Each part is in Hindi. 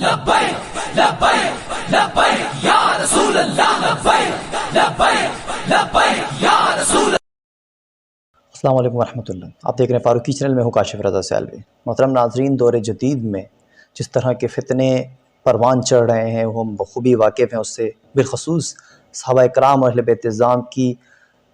लब्बैक लब्बैक लब्बैक या रसूल अल्लाह, लब्बैक लब्बैक लब्बैक या रसूल। अस्सलाम वालेकुम रहमतुल्लाह। आप देख रहे हैं फ़ारूकी चैनल में हूँ काशिफ़ रज़ा सैलवी। मोहतरम नाज़रीन, दौर जदीद में जिस तरह के फ़ितने परवान चढ़ रहे हैं वो हम बखूबी वाकिफ़ हैं उससे। बिलख़ुसूस सहाबा इकराम और अहले बैत इज़्ज़ाम की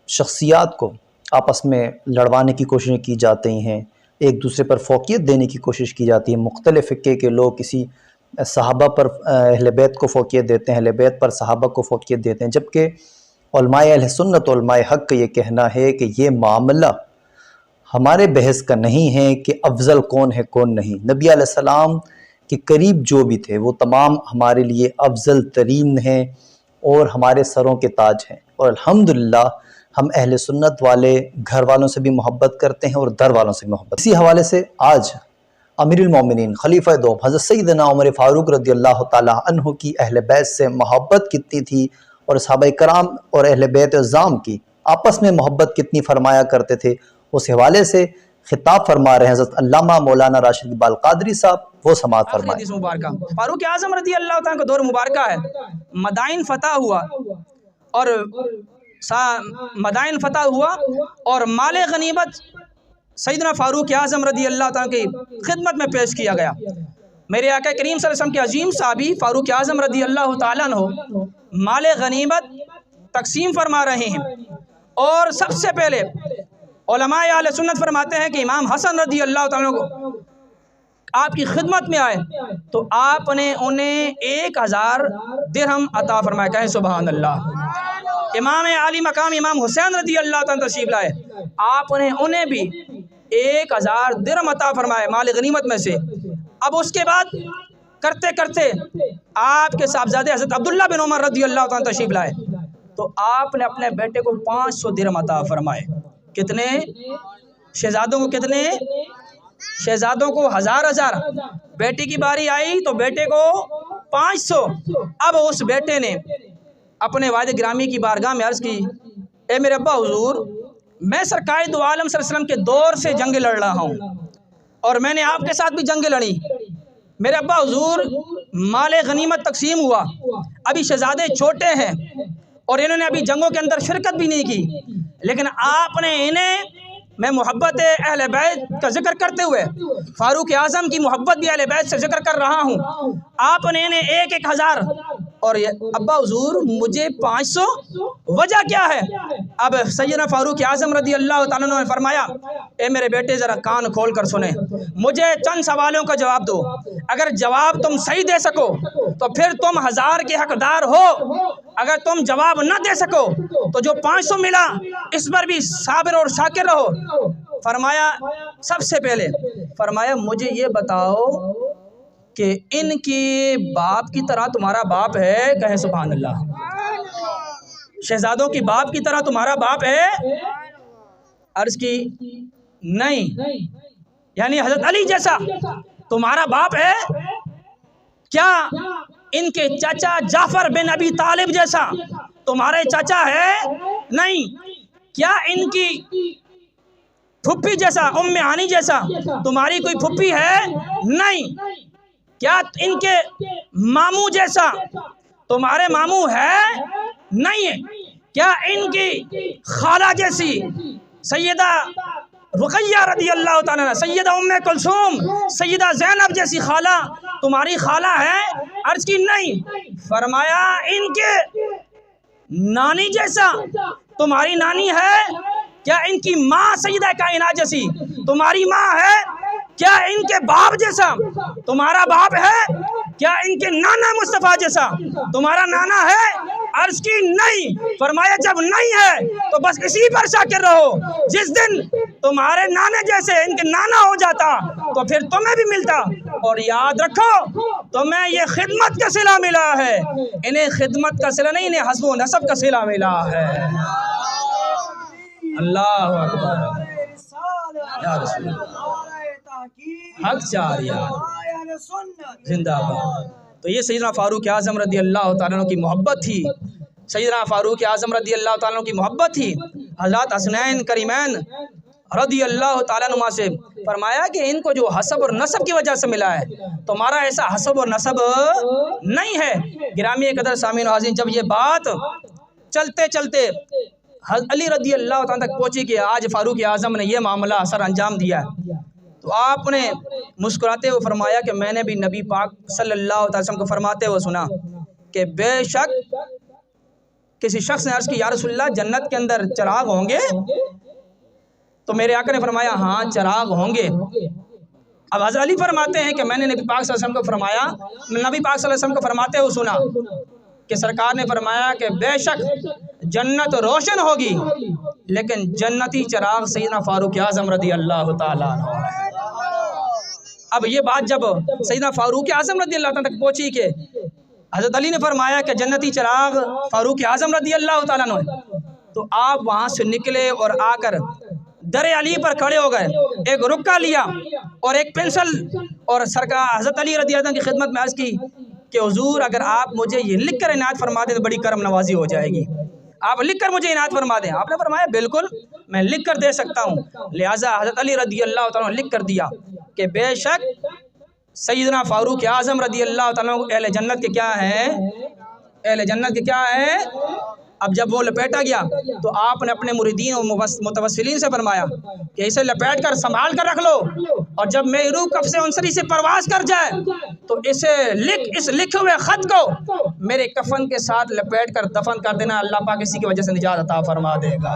शख्सियात को आपस में लड़वाने की कोशिशें की जाती हैं, एक दूसरे पर फ़ौक़ियत देने की कोशिश की जाती है। मुख्तलिफ़ फ़िक्के के लोग किसी सहाबा पर अहले बैत को फ़ौक़ियत देते हैं, अहले बैत पर सहाबा को फ़ौक़ियत देते हैं, जबकि उलमाए अहले सुन्नत उलमाए हक़ का ये कहना है कि ये मामला हमारे बहस का नहीं है कि अफ़ज़ल कौन है कौन नहीं। नबी अलैहिस्सलाम के करीब जो भी थे वो तमाम हमारे लिए अफ़ज़ल तरीन हैं और हमारे सरों के ताज हैं, और अल्हम्दुलिल्लाह हम अहले सुन्नत वाले घर वालों से भी मोहब्बत करते हैं और दर वालों से भी मोहब्बत। इसी हवाले से आज अमीरुल मोमिनीन खलीफा दो हज़रत सैयदना उमर फ़ारूक रज़ियल्लाहु ताला अन्हु की अहले बैत से मोहब्बत कितनी थी और सहाबा कराम और अहले बैत इज़्ज़ाम की आपस में मोहब्बत कितनी फरमाया करते थे, उस हवाले से खिताब फरमा रहे हैं हज़रत अल्लामा मौलाना राशिद इक़बाल क़ादरी साहब। वो समाअत फरमाएं। फारूक आज़म रज़ी अल्लाह तआला का दौर मुबारक है। मदाइन फ़तह हुआ और और माले गनीमत सैयदना फ़ारूक आज़म रज़ी अल्लाह तआला की खिदमत में पेश किया गया। मेरे आका करीम सल्लल्लाहु अलैहि वसल्लम के अजीम साहबी फ़ारूक आज़म रज़ी अल्लाह तआला अन्हु माले गनीमत तकसीम फरमा रहे हैं, और सबसे पहले उलमाए अहले सुन्नत फरमाते हैं कि इमाम हसन रज़ी अल्लाह तआला को आपकी खिदमत में आए तो आपने उन्हें 1000 दिरहम अता फरमाया। कहें सुभान अल्लाह। इमाम आली मकाम इमाम हुसैन रज़ी अल्लाह तआला तशरीफ़ लाए, आपने उन्हें भी 1000 दिरहम अता फरमाए माल गनीमत में से। अब उसके बाद करते करते आपके साहबजादे हज़रत अब्दुल्ला बिन उमर रज़ी अल्लाह तआला तशरीफ़ लाए तो आपने अपने बेटे को 500 दिरहम अता फरमाए। कितने शहजादों को? कितने शहजादों को? 1000। बेटी की बारी आई तो बेटे को 500। अब उस बेटे ने अपने वालिद गिरामी की बारगाह में अर्ज़ की, ए मेरे अब्बा हुजूर, मैं सरकार दो आलम सल्लल्लाहु अलैहि वसल्लम के दौर से जंग लड़ रहा हूँ और मैंने आपके साथ भी जंग लड़ी। मेरे अब्बा हुजूर, माले गनीमत तकसीम हुआ, अभी शहजादे छोटे हैं और इन्होंने अभी जंगों के अंदर शिरकत भी नहीं की, लेकिन आपने इन्हें, मैं मोहब्बत अहले बैत का जिक्र करते हुए फ़ारूक आज़म की मोहब्बत भी अहले बैत से जिक्र कर रहा हूँ, आपने इन्हें 1000 और ये अब्बा हुजूर मुझे 500, वजह क्या है? अब सैयदना फ़ारूक आज़म रज़ी अल्लाह तआला ने फरमाया, ए मेरे बेटे ज़रा कान खोल कर सुने, मुझे चंद सवालों का जवाब दो। अगर जवाब तुम सही दे सको तो फिर तुम 1000 के हकदार हो, अगर तुम जवाब न दे सको तो जो 500 मिला इस पर भी साबिर और शाकिर रहो। फरमाया, सबसे पहले फरमाया मुझे ये बताओ कि इनके बाप की तरह तुम्हारा बाप है? कहे सुभान अल्लाह। शहजादों की बाप की तरह तुम्हारा बाप है? अर्ज़ की नहीं। यानी हज़रत अली जैसा तुम्हारा बाप है क्या? इनके चाचा जाफर बिन अबी तालिब जैसा तुम्हारे चाचा है? नहीं। क्या इनकी फुप्पी जैसा, उम्मे हानी जैसा तुम्हारी कोई फुप्पी है? नहीं। क्या इनके मामू जैसा तुम्हारे मामू है? नहीं है। क्या इनकी खाला जैसी सैयदा रुक़ैया रज़ी अल्लाह तआला अन्हा, सैयदा उम्मे कुलसूम, सैयदा ज़ैनब जैसी खाला तुम्हारी खाला है? अर्ज़ की नहीं। फरमाया, इनके नानी जैसा तुम्हारी नानी है? क्या इनकी माँ सैयदा कायनात जैसी तुम्हारी माँ है? क्या इनके बाप जैसा तुम्हारा बाप है? क्या इनके नाना मुस्तफ़ा जैसा तुम्हारा नाना है? अर्ज़ की नहीं। फरमाया, जब नहीं है तो बस इसी पर शाकिर रहो। जिस दिन तुम्हारे नाने जैसे इनके नाना हो जाता तो फिर तुम्हें भी मिलता। और याद रखो, तुम्हें ये खिदमत का सिला मिला है, इन्हें खिदमत का सिला नहीं, इन्हें हस्ब व नसब का सिला मिला है। अल्लाह अकबर। हक चार यार जिंदाबाद। तो ये सैयदना फ़ारूक आज़म रज़ी अल्लाह तआला अन्हु की मोहब्बत थी। सैयदना फ़ारूक आज़म रज़ी अल्लाह तआला अन्हु की मोहब्बत थी। हज़रत हसनैन करीमैन रदी अल्लाह ताला नुमा से फरमाया कि इनको जो हसब और नसब की वजह से मिला है, तुम्हारा ऐसा हसब और नसब नहीं है। गिरामी कदर सामीन हाज़िन, जब ये बात चलते चलते अली रदी अल्लाह ताला तक पहुँची कि आज फ़ारूक आज़म ने यह मामला सर अंजाम दिया है, तो आपने मुस्कुराते हुए फरमाया कि मैंने भी नबी पाक सल्लल्लाहु अलैहि वसल्लम को फरमाते हुए सुना कि बेशक किसी शख्स ने अर्ज़ की, या रसूलल्लाह जन्नत के अंदर चिराग होंगे? तो मेरे आका ने फरमाया हाँ चिराग होंगे। अब हज़रत अली फरमाते हैं कि मैंने नबी पाक सल्लल्लाहु अलैहि वसल्लम को फरमाया, नबी पाक सल्लल्लाहु अलैहि वसल्लम को फरमाते हुए सुना कि सरकार ने फरमाया कि बेशक जन्नत रोशन होगी, लेकिन जन्नती चिराग सैयदना फ़ारूक आज़म रज़ी अल्लाह ताला अन्हु है। अब ये बात जब सैयदना फ़ारूक आज़म रज़ी अल्लाह ताला तक पहुँची कि हज़रत अली ने फरमाया कि जन्नती चिराग फ़ारूक आज़म रज़ी अल्लाह ताला अन्हु है, तो आप वहाँ से निकले और आकर दर अली पर खड़े हो गए, एक रुक्का लिया और एक पेंसिल, और सरकार हज़रत अली रज़ी अल्लाह की खिदमत में अर्ज़ की कि हुज़ूर अगर आप मुझे ये लिख कर इनायत फरमा दें तो बड़ी करम नवाजी हो जाएगी, आप लिख कर मुझे इनायत फरमा दें। आपने फरमाया बिल्कुल मैं लिख कर दे सकता हूँ। लिहाजा हज़रत अली रज़ी अल्लाह ताला लिख कर दिया कि बेशक सैयदना फ़ारूक आज़म रज़ी अल्लाह ताला अहले जन्नत के क्या हैं, अहले जन्नत के क्या हैं। अब जब वो लपेटा गया तो आपने अपने मुरीदीन और मुतवस्सिलीन से फरमाया कि इसे लपेट कर संभाल कर रख लो, और जब मेरी रूह कफ से उनसरी से परवास कर जाए तो इसे इस लिखे हुए ख़त को मेरे कफन के साथ लपेट कर दफन कर देना, अल्लाह पाक इसी की वजह से निजात अता फरमा देगा।